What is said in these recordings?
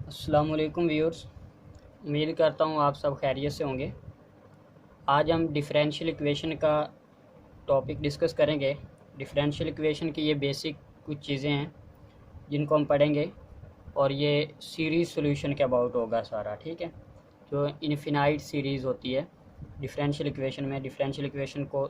अस्सलाम वालेकुम व्यूअर्स। उम्मीद करता हूँ आप सब खैरियत से होंगे। आज हम डिफरेंशियल इक्वेशन का टॉपिक डिस्कस करेंगे। डिफरेंशियल इक्वेशन की ये बेसिक कुछ चीज़ें हैं जिनको हम पढ़ेंगे और ये सीरीज़ सॉल्यूशन के अबाउट होगा सारा, ठीक है। जो इनफिनाइट सीरीज़ होती है डिफरेंशियल इक्वेशन में, डिफरेंशियल इक्वेशन को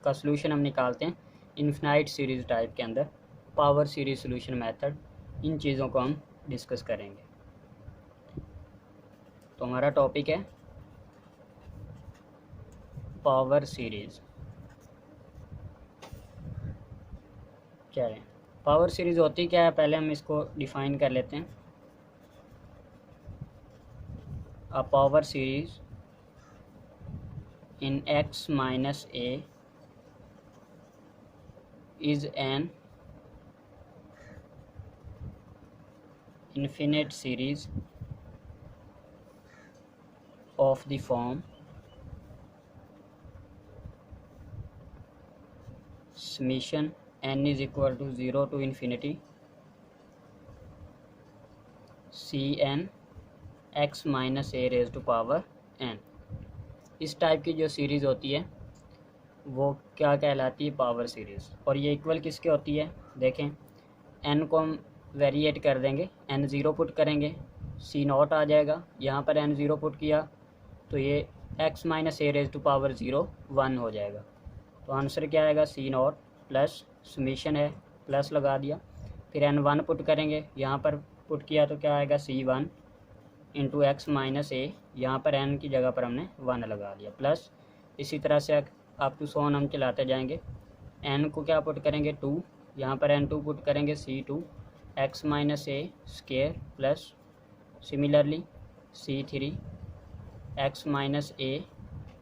का सॉल्यूशन हम निकालते हैं इनफिनाइट सीरीज़ टाइप के अंदर, पावर सीरीज़ सॉल्यूशन मेथड। इन चीज़ों को हम डिस्कस करेंगे। तो हमारा टॉपिक है पावर सीरीज़। क्या है पावर सीरीज़? होती क्या है, पहले हम इसको डिफ़ाइन कर लेते हैं। A power series in x minus a is an infinite series of the form summation n is equal to 0 to infinity cn x minus a raise to power n। इस टाइप की जो series होती है वो क्या कहलाती है? Power series. और ये इक्वल किसके होती है? देखें, n को हम वेरिएट कर देंगे, n ज़ीरो पुट करेंगे, c नॉट आ जाएगा। यहाँ पर n ज़ीरो पुट किया तो ये x minus a raise to power 0 1 हो जाएगा। तो आंसर क्या आएगा? c नॉट प्लस समीशन है, प्लस लगा दिया। फिर n 1 पुट करेंगे, यहाँ पर पुट किया तो क्या आएगा? c1 इंटू एक्स माइनस ए, यहाँ पर n की जगह पर हमने 1 लगा दिया, प्लस इसी तरह से अप टू सोन हम चलाते जाएंगे। n को क्या पुट करेंगे? 2, यहाँ पर n2 पुट करेंगे c2 x minus a square, plus similarly c3 x minus a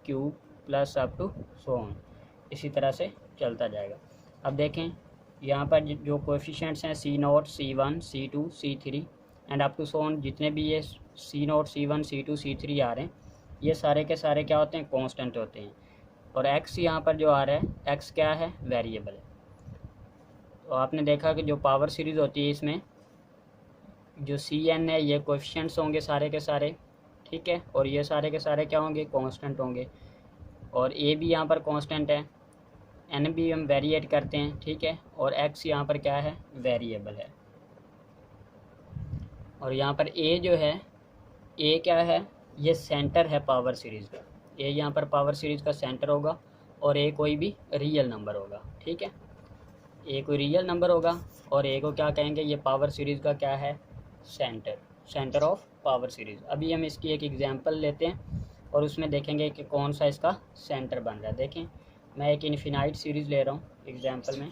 cube, plus up to so on. इसी तरह से चलता जाएगा। अब देखें यहाँ पर जो कोएफिशिएंट्स हैं c0, c1, c2, c3 and up to सोन, जितने भी ये c0, c1, c2, c3 आ रहे हैं, ये सारे के सारे क्या होते हैं? कांस्टेंट होते हैं। और x यहाँ पर जो आ रहा है, x क्या है? वेरिएबल है। तो आपने देखा कि जो पावर सीरीज़ होती है इसमें जो cn है ये कोएफिशिएंट्स होंगे सारे के सारे, ठीक है। और ये सारे के सारे क्या होंगे? कांस्टेंट होंगे। और a भी यहाँ पर कांस्टेंट है, n भी हम वेरिएट करते हैं, ठीक है। और x यहाँ पर क्या है? वेरिएबल है। और यहाँ पर a जो है, a क्या है? ये सेंटर है पावर सीरीज़ का। a यहाँ पर पावर सीरीज़ का सेंटर होगा और a कोई भी रियल नंबर होगा, ठीक है। a कोई रियल नंबर होगा और a को क्या कहेंगे? ये पावर सीरीज़ का क्या है? Centre, centre of power series. अभी हम इसकी एक एग्जांपल लेते हैं और उसमें देखेंगे कि कौन सा इसका सेंटर बन रहा है। देखें, मैं एक इनफिनाइट सीरीज़ ले रहा हूँ एग्जांपल में।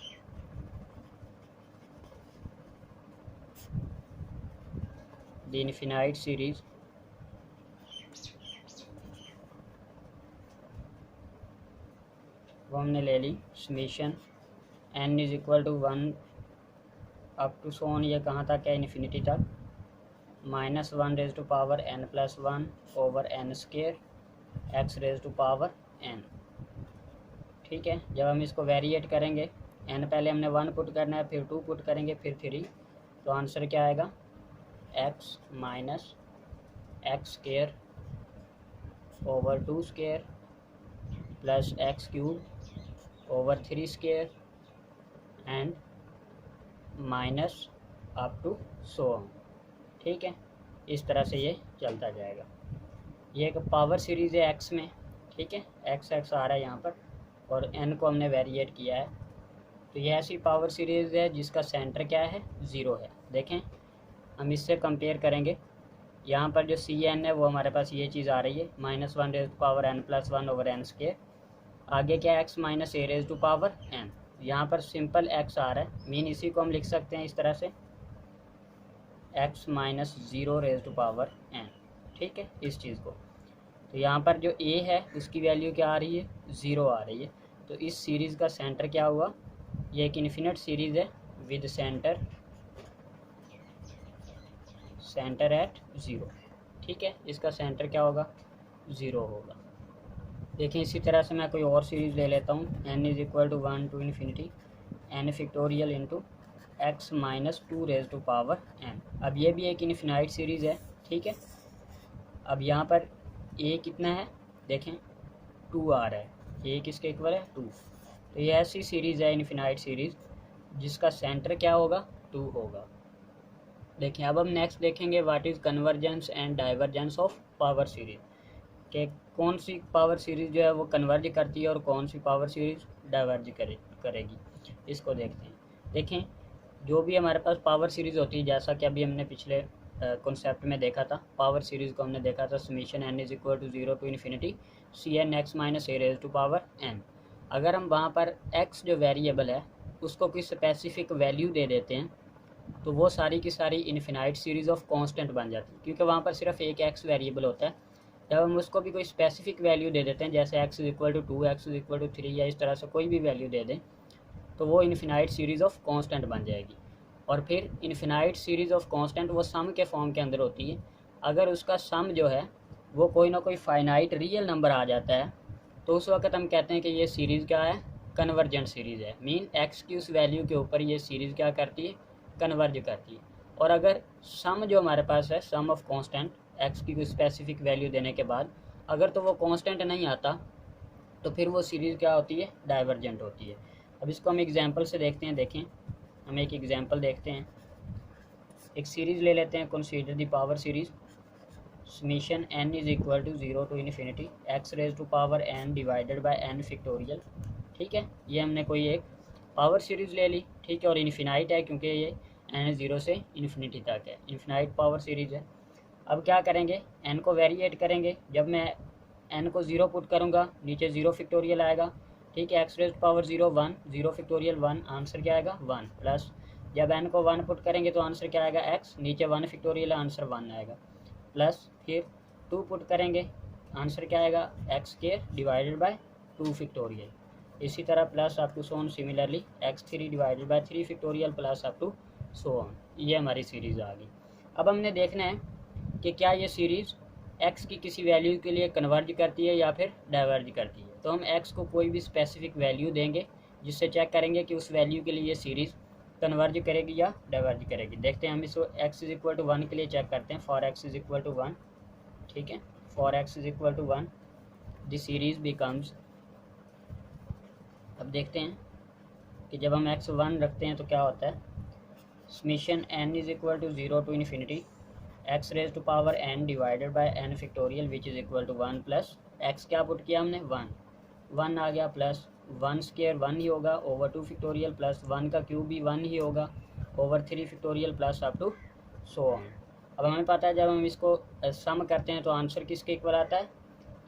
द इनफिनाइट सीरीज़ वो हमने ले ली, summation n is equal to 1 up to so on, ये कहाँ तक है? इन्फिनिटी तक, minus 1 raise to power n plus 1 over n square x raise to power n, ठीक है। जब हम इसको वेरिएट करेंगे, n पहले हमने 1 पुट करना है, फिर 2 पुट करेंगे, फिर 3, तो आंसर क्या आएगा? x minus x square over 2 square plus x cube over 3 square and minus up to so, ठीक है। इस तरह से ये चलता जाएगा। ये एक पावर सीरीज़ है x में, ठीक है। x आ रहा है यहाँ पर और n को हमने वेरिएट किया है। तो ये ऐसी पावर सीरीज़ है जिसका सेंटर क्या है? 0 है। देखें, हम इससे कंपेयर करेंगे। यहाँ पर जो cn है वो हमारे पास ये चीज़ आ रही है, minus 1 raise to power n plus 1 over n square. आगे क्या है? x minus a raise to power n। यहाँ पर सिंपल x आ रहा है, मीन इसी को हम लिख सकते हैं इस तरह से, x minus 0 raise to power n, ठीक है, इस चीज़ को। तो यहाँ पर जो a है उसकी वैल्यू क्या आ रही है? 0 आ रही है। तो इस सीरीज़ का सेंटर क्या हुआ? ये एक इन्फिनिट सीरीज़ है विद सेंटर एट 0, ठीक है। इसका सेंटर क्या होगा? 0 होगा। देखिए, इसी तरह से मैं कोई और सीरीज़ ले लेता हूँ, n is equal to 1 to infinity n factorial into x minus 2 raise to power n। अब ये भी एक इन्फिनाइट सीरीज़ है ठीक है। अब यहाँ पर ए कितना है देखें, 2 आ रहा है, ए किसके इक्वल है 2। तो ये ऐसी सीरीज़ है इनफिनाइट सीरीज़ जिसका सेंटर क्या होगा 2 होगा। देखें अब हम नेक्स्ट देखेंगे what is convergence and divergence of power series, कि कौन सी पावर सीरीज़ जो है वो कन्वर्ज करती है और कौन सी पावर सीरीज़ डाइवर्ज करेगी। इसको देखते हैं। देखें जो भी हमारे पास पावर सीरीज़ होती है, जैसा कि अभी हमने पिछले कॉन्सेप्ट में देखा था, पावर सीरीज़ को हमने देखा था summation n is equal to 0 to infinity c n x minus a raise to power n। अगर हम वहाँ पर x जो वेरिएबल है उसको कोई स्पेसिफिक वैल्यू दे देते हैं तो वो सारी की सारी इन्फिनाइट सीरीज़ ऑफ कांस्टेंट बन जाती है, क्योंकि वहाँ पर सिर्फ एक x वेरिएबल होता है। जब हम उसको भी कोई स्पेसिफिक वैल्यू दे देते हैं, जैसे x is equal to 2, x is equal to 3 या इस तरह से कोई भी वैल्यू दे दें, तो वो इन्फिनाइट सीरीज़ ऑफ कांस्टेंट बन जाएगी। और फिर इन्फिनाइट सीरीज़ ऑफ कांस्टेंट वो सम के फॉर्म के अंदर होती है। अगर उसका सम जो है वो कोई ना कोई फाइनाइट रियल नंबर आ जाता है तो उस वक्त हम कहते हैं कि ये सीरीज़ क्या है, कन्वर्जेंट सीरीज़ है। मीन एक्स की उस वैल्यू के ऊपर ये सीरीज़ क्या करती है, कन्वर्ज करती है। और अगर सम जो हमारे पास है, सम ऑफ कांस्टेंट, एक्स की कोई स्पेसिफिक वैल्यू देने के बाद अगर तो वो कांस्टेंट नहीं आता तो फिर वो सीरीज़ क्या होती है, डाइवर्जेंट होती है। अब इसको हम एग्जांपल से देखते हैं। देखें हम एक एग्जांपल देखते हैं। एक सीरीज़ ले लेते हैं, consider the power series summation n is equal to 0 to infinity x raise to power n divided by n factorial. ठीक है, ये हमने कोई एक पावर सीरीज़ ले ली, ठीक है, और इन्फिनाइट है क्योंकि ये n 0 से इन्फिनिटी तक है, इन्फिनाइट पावर सीरीज़ है। अब क्या करेंगे, n को वेरिएट करेंगे। जब मैं n को 0 पुट करूँगा नीचे 0 फैक्टोरियल आएगा, ठीक है, x raise power 0 1, 0 factorial 1, answer क्या आएगा 1, प्लस जब n को 1 पुट करेंगे तो आंसर क्या आएगा x, नीचे 1 फैक्टोरियल आंसर 1 आएगा, प्लस फिर 2 पुट करेंगे आंसर क्या आएगा x square divided by 2 factorial. इसी तरह plus up to so on, similarly x3 divided by 3 factorial plus up to so on. ये हमारी सीरीज़ आ गई। अब हमने देखना है कि क्या ये सीरीज़ x की किसी वैल्यू के लिए कन्वर्ज करती है या फिर डाइवर्ज करती है। तो हम x को कोई भी स्पेसिफिक वैल्यू देंगे जिससे चेक करेंगे कि उस वैल्यू के लिए ये सीरीज़ कन्वर्ज करेगी या डाइवर्ज करेगी। देखते हैं हम इसको x इज इक्वल टू 1 के लिए चेक करते हैं। For x is equal to 1, ठीक है, for x is equal to 1 the series becomes. अब देखते हैं कि जब हम x 1 रखते हैं तो क्या होता है। Summation n is equal to 0 to infinity x raise to power n divided by n factorial which is equal to 1 plus x क्या पुट किया हमने 1 आ गया, प्लस 1 स्क्वायर 1 ही होगा ओवर 2 फैक्टोरियल प्लस 1 का क्यूब भी 1 ही होगा over 3 factorial plus up to so on. अब हमें पता है जब हम इसको सम करते हैं तो आंसर किसके इक्वल आता है,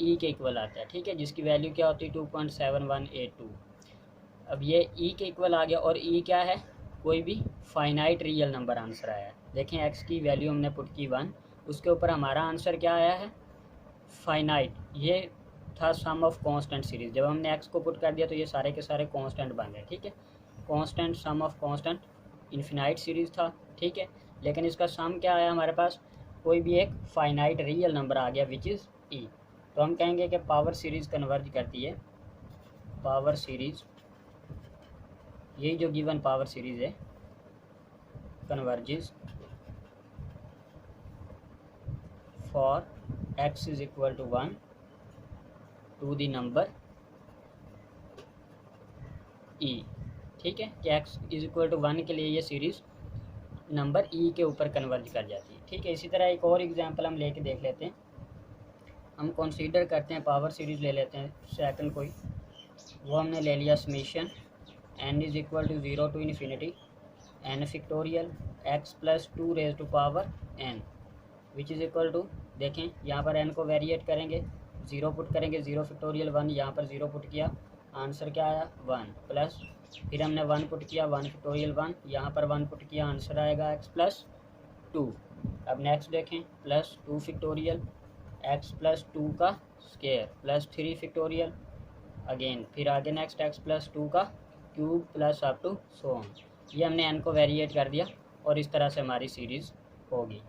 e के इक्वल आता है, ठीक है, जिसकी वैल्यू क्या होती है 2.7182। अब ये e के इक्वल आ गया और e क्या है, कोई भी फाइनाइट रियल नंबर आंसर आया है। देखें x की वैल्यू हमने पुट की 1, उसके ऊपर हमारा आंसर क्या आया है, फाइनाइट। ये था सम ऑफ कांस्टेंट सीरीज़। जब हमने x को पुट कर दिया तो ये सारे के सारे कांस्टेंट बन गए, ठीक है, constant sum of constant infinite series था, ठीक है, लेकिन इसका सम क्या आया हमारे पास, कोई भी एक फाइनाइट रियल नंबर आ गया विच इज़ e। तो हम कहेंगे कि पावर सीरीज़ कन्वर्ज करती है, पावर सीरीज़, यही जो गिवन पावर सीरीज़ है, converges for x is equal to 1 to the number e। ठीक है, कि x इज इक्वल टू 1 के लिए ये सीरीज़ नंबर e के ऊपर कन्वर्ज कर जाती है, ठीक है। इसी तरह एक और एग्जांपल हम लेके देख लेते हैं। हम कंसीडर करते हैं पावर सीरीज़ ले लेते हैं सेकंड कोई, वो हमने ले लिया summation n is equal to 0 to infinity n factorial x plus 2 raise to power n which is equal to, देखें यहाँ पर n को वेरिएट करेंगे, 0 पुट करेंगे 0 फैक्टोरियल 1, यहाँ पर 0 पुट किया आंसर क्या आया 1, प्लस फिर हमने 1 पुट किया 1 फैक्टोरियल 1, यहाँ पर 1 पुट किया आंसर आएगा x प्लस 2। अब नेक्स्ट देखें, प्लस 2 फैक्टोरियल x प्लस 2 का स्क्वायर प्लस 3 फैक्टोरियल अगेन, फिर आगे नेक्स्ट x प्लस 2 का cube plus up to so on. ये हमने n को वेरिएट कर दिया और इस तरह से हमारी सीरीज़ होगी।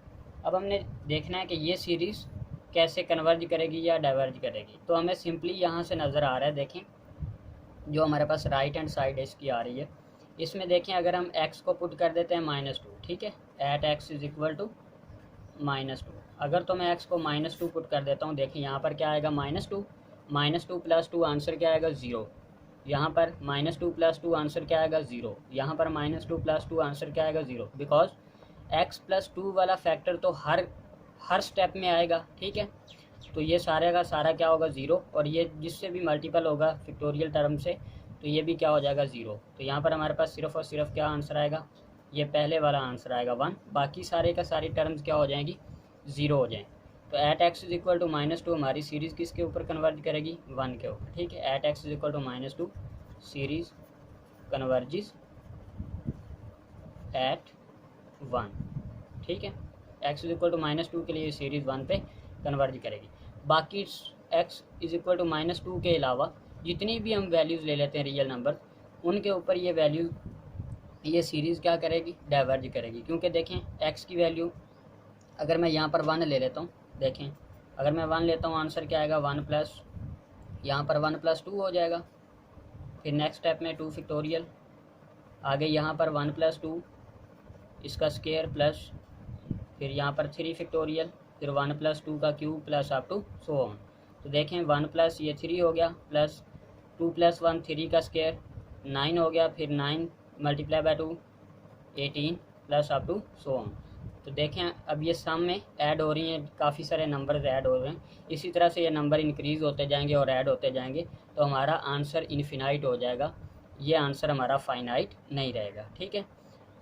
अब हमने देखना है कि ये सीरीज़ कैसे कन्वर्ज करेगी या डाइवर्ज करेगी। तो हमें सिंपली यहाँ से नज़र आ रहा है, देखें जो हमारे पास राइट हैंड साइड इसकी आ रही है, इसमें देखें अगर हम x को पुट कर देते हैं -2, ठीक है, at x is equal to, -2। अगर तो मैं x को -2 पुट कर देता हूँ, देखिए यहाँ पर क्या आएगा -2, -2 + 2 आंसर क्या आएगा 0। यहाँ पर -2 + 2 आंसर क्या आएगा 0। यहाँ पर -2 + 2 आंसर क्या आएगा 0, बिकॉज x + 2 वाला फैक्टर तो हर स्टेप में आएगा। ठीक है, तो ये सारे का सारा क्या होगा 0, और ये जिससे भी मल्टीपल होगा फैक्टोरियल टर्म से तो ये भी क्या हो जाएगा 0। तो यहाँ पर हमारे पास सिर्फ और सिर्फ क्या आंसर आएगा, ये पहले वाला आंसर आएगा 1, बाकी सारे का सारी टर्म्स क्या हो जाएंगी 0 हो जाएँ। तो एट x = -2 हमारी सीरीज़ किसके ऊपर कन्वर्ज करेगी, 1 के ऊपर। ठीक है, एट x = -2 सीरीज़ कन्वर्जिज एट 1। ठीक है, x = -2 के लिए सीरीज़ 1 पे कन्वर्ज करेगी। बाकी x = -2 के अलावा जितनी भी हम वैल्यूज़ ले लेते हैं रियल नंबर, उनके ऊपर ये वैल्यू ये सीरीज़ क्या करेगी, डाइवर्ज करेगी। क्योंकि देखें x की वैल्यू अगर मैं यहाँ पर 1 ले लेता हूँ, देखें अगर मैं 1 लेता हूँ आंसर क्या आएगा 1 प्लस, यहाँ पर 1 + 2 हो जाएगा। फिर नेक्स्ट स्टेप में 2 फैक्टोरियल, आगे यहाँ पर 1 + 2 इसका स्क्वायर प्लस, फिर यहाँ पर 3 फैक्टोरियल, फिर 1 + 2 का cube plus up to so on. तो देखें 1 प्लस ये 3 हो गया, प्लस 2 + 1 3 का स्क्वायर 9 हो गया, फिर 9 × 2 18 plus up to so on. तो देखें अब ये सम में ऐड हो रही हैं, काफ़ी सारे नंबर्स ऐड हो रहे हैं। इसी तरह से ये नंबर इंक्रीज़ होते जाएंगे और ऐड होते जाएंगे, तो हमारा आंसर इन्फिनाइट हो जाएगा। ये आंसर हमारा फाइनाइट नहीं रहेगा। ठीक है,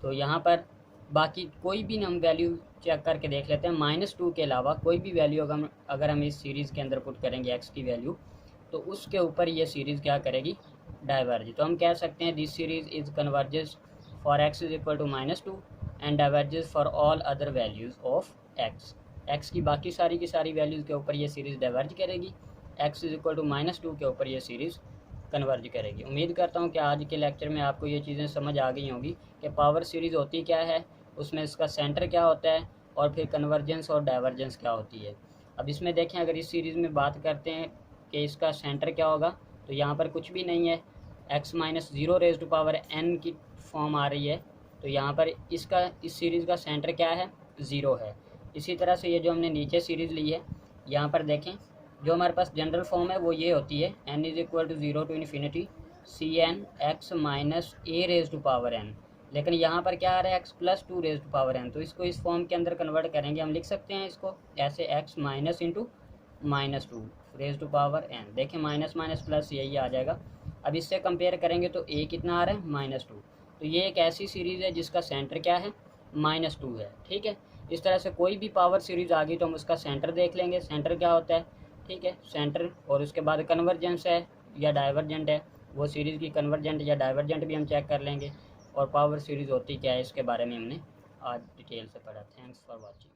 तो यहाँ पर बाकी कोई भी हम वैल्यू चेक करके देख लेते हैं। -2 के अलावा कोई भी वैल्यू अगर हम इस सीरीज़ के अंदर पुट करेंगे x की वैल्यू, तो उसके ऊपर ये सीरीज़ क्या करेगी, डाइवर्ज। तो हम कह सकते हैं this series is converges for x = -2 and diverges for all other values of x की बाकी सारी की सारी वैल्यूज़ के ऊपर ये सीरीज़ डाइवर्ज करेगी, x = -2 के ऊपर ये सीरीज़ कन्वर्ज करेगी। उम्मीद करता हूँ कि आज के लेक्चर में आपको ये चीज़ें समझ आ गई होंगी कि पावर सीरीज़ होती क्या है, उसमें इसका सेंटर क्या होता है, और फिर कन्वर्जेंस और डाइवर्जेंस क्या होती है। अब इसमें देखें अगर इस सीरीज़ में बात करते हैं कि इसका सेंटर क्या होगा, तो यहाँ पर कुछ भी नहीं है, x - 0n की फॉर्म आ रही है, तो यहाँ पर इस सीरीज़ का सेंटर क्या है, 0 है। इसी तरह से ये जो हमने नीचे सीरीज़ ली है, यहाँ पर देखें जो हमारे पास जनरल फॉर्म है वो ये होती है n = 0 to ∞ cn x - a⁴n। लेकिन यहाँ पर क्या आ रहा है x + 2⁴n, तो इसको इस फॉर्म के अंदर कन्वर्ट करेंगे। हम लिख सकते हैं इसको ऐसे x - × -2⁴n। देखें माइनस माइनस प्लस यही आ जाएगा। अब इससे कंपेयर करेंगे तो a कितना आ रहा है, -2। तो ये एक ऐसी सीरीज़ है जिसका सेंटर क्या है, -2 है। ठीक है, इस तरह से कोई भी पावर सीरीज़ आ गई तो हम उसका सेंटर देख लेंगे, सेंटर क्या होता है। ठीक है, सेंटर, और उसके बाद कन्वर्जेंस है या डाइवर्जेंट है, वो सीरीज़ की कन्वर्जेंट या डाइवर्जेंट भी हम चेक कर लेंगे। और पावर सीरीज़ होती क्या है इसके बारे में हमने आज डिटेल से पढ़ा। Thanks for watching.